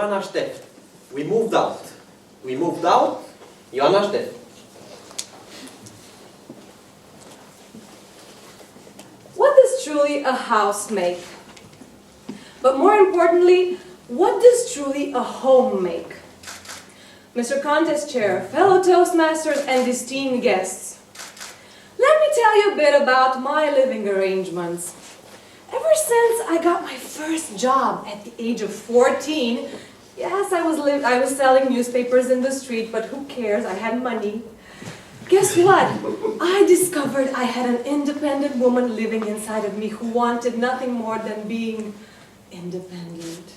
Ioana Ștef. We moved out. We moved out. Ioana Ștef. What does truly a house make? But more importantly, what does truly a home make? Mr. Contest Chair, fellow Toastmasters, and esteemed guests, let me tell you a bit about my living arrangements. Ever since I got my first job at the age of 14, yes, I was selling newspapers in the street, but who cares? I had money. Guess what? I discovered I had an independent woman living inside of me who wanted nothing more than being independent.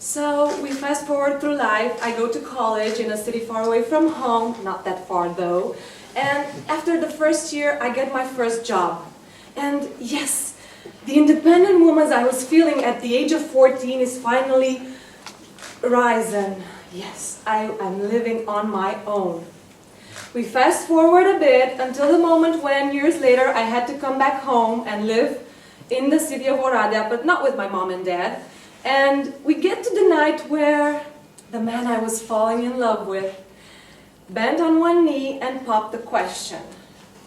So we fast forward through life. I go to college in a city far away from home, not that far though. And after the first year, I get my first job. And yes, the independent woman I was feeling at the age of 14 is finally rising. Yes, I'm living on my own. We fast forward a bit until the moment when, years later, I had to come back home and live in the city of Oradea, but not with my mom and dad. And we get to the night where the man I was falling in love with bent on one knee and popped the question,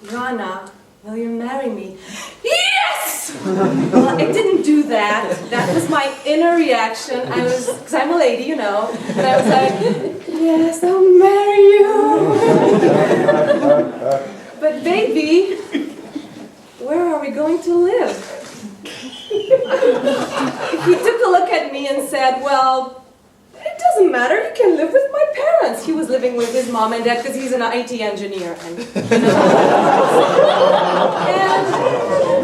Ioana, will you marry me? Yes! Well, I didn't do that. That was my inner reaction. Because I'm a lady, you know. And I was like, yes, I'll marry you. But baby, where are we going to live? He took a look at me and said, well, it doesn't matter, you can live with my parents. He was living with his mom and dad because he's an IT engineer. And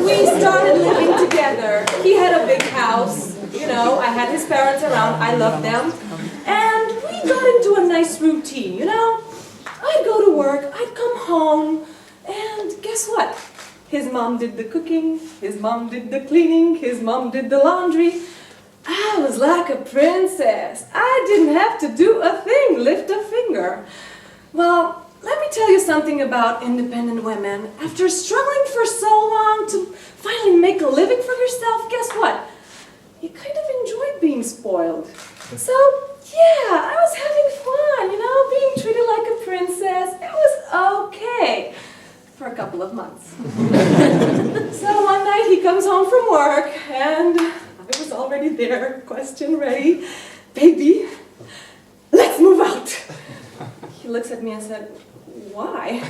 we started living together. He had a big house, you know, I had his parents around, I loved them. And we got into a nice routine, you know. I'd go to work, I'd come home, and guess what? His mom did the cooking, his mom did the cleaning, his mom did the laundry. I was like a princess. I didn't have to do a thing, lift a finger. Well, let me tell you something about independent women. After struggling for so long to finally make a living for yourself, guess what? You kind of enjoyed being spoiled. So, yeah, I was having fun, you know, being treated like a princess. It was okay. For a couple of months. So one night he comes home from work and I was already there, question ready. Baby, let's move out. He looks at me and said, why?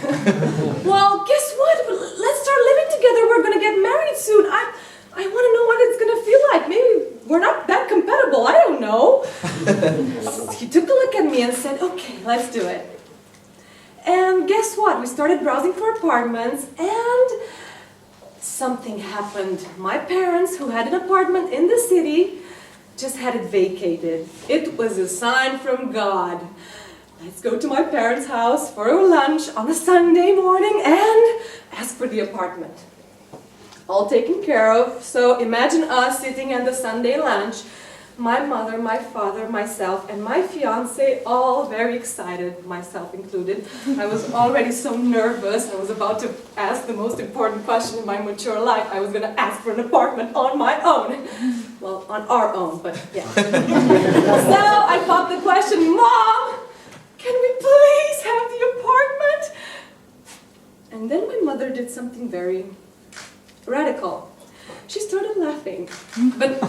Well, guess what? Let's start living together. We're going to get married soon. I want to know what it's going to feel like. Maybe we're not that compatible. I don't know. He took a look at me and said, okay, let's do it. And guess what? We started browsing for apartments and something happened. My parents, who had an apartment in the city, just had it vacated. It was a sign from God. Let's go to my parents' house for a lunch on a Sunday morning and ask for the apartment. All taken care of. So imagine us sitting at the Sunday lunch. My mother, my father, myself, and my fiancé, all very excited, myself included. I was already so nervous. I was about to ask the most important question in my mature life. I was going to ask for an apartment on my own. Well, on our own, but yeah. So I popped the question, Mom, can we please have the apartment? And then my mother did something very radical. She started laughing, but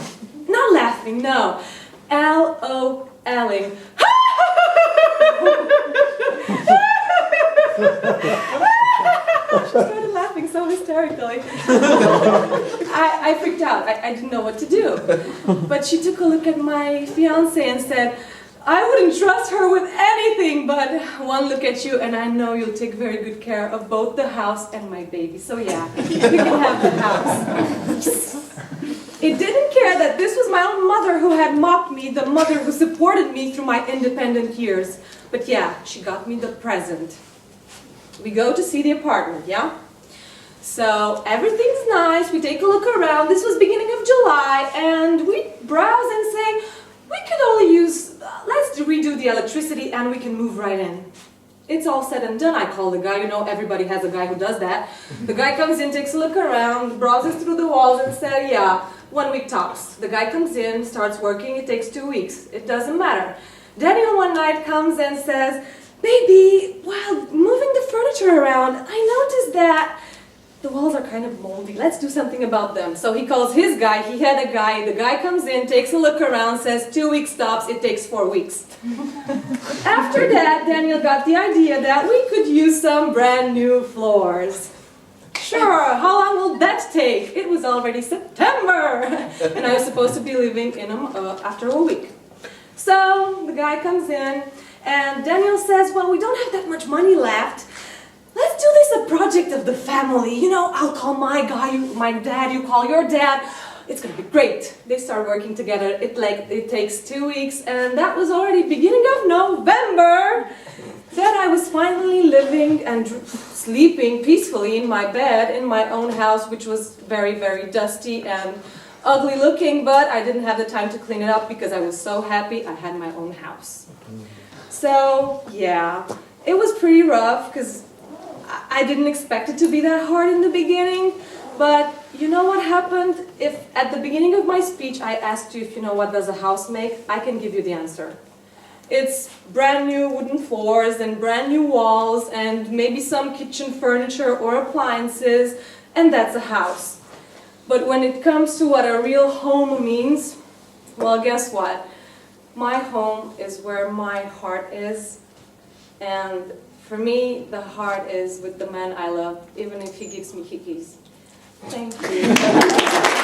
not laughing, no, L-O-L-ing. She started laughing so hysterically. I freaked out. I didn't know what to do. But she took a look at my fiancé and said, I wouldn't trust her with anything but one look at you and I know you'll take very good care of both the house and my baby. So yeah, you can have the house. It didn't care that this was my own mother who had mocked me, the mother who supported me through my independent years. But yeah, she got me the present. We go to see the apartment, yeah? So everything's nice, we take a look around. This was beginning of July and we browse and say, we could only use, let's redo the electricity and we can move right in. It's all said and done. I call the guy, you know, everybody has a guy who does that. The guy comes in, takes a look around, browses through the walls and says, yeah, 1 week tops. The guy comes in, starts working, it takes 2 weeks. It doesn't matter. Daniel one night comes and says, "Baby, while moving the furniture around, I noticed that the walls are kind of moldy. Let's do something about them." So he calls his guy, he had a guy, the guy comes in, takes a look around, says 2 weeks tops, it takes 4 weeks. After that, Daniel got the idea that we could use some brand new floors. Sure, how long will that take? It was already September, and I was supposed to be leaving in after a week. So the guy comes in, and Daniel says, "Well, we don't have that much money left. Let's do this a project of the family. You know, I'll call my guy, my dad, you call your dad. It's gonna be great." They start working together. It takes 2 weeks, and that was already beginning of November. Then I was finally living and sleeping peacefully in my bed in my own house, which was very, very dusty and ugly looking, but I didn't have the time to clean it up because I was so happy I had my own house. So, yeah, it was pretty rough because I didn't expect it to be that hard in the beginning, but you know what happened? If at the beginning of my speech I asked you if you know what does a house make, I can give you the answer. It's brand new wooden floors and brand new walls and maybe some kitchen furniture or appliances, and that's a house. But when it comes to what a real home means, well, guess what? My home is where my heart is, and for me, the heart is with the man I love, even if he gives me hickeys. Thank you.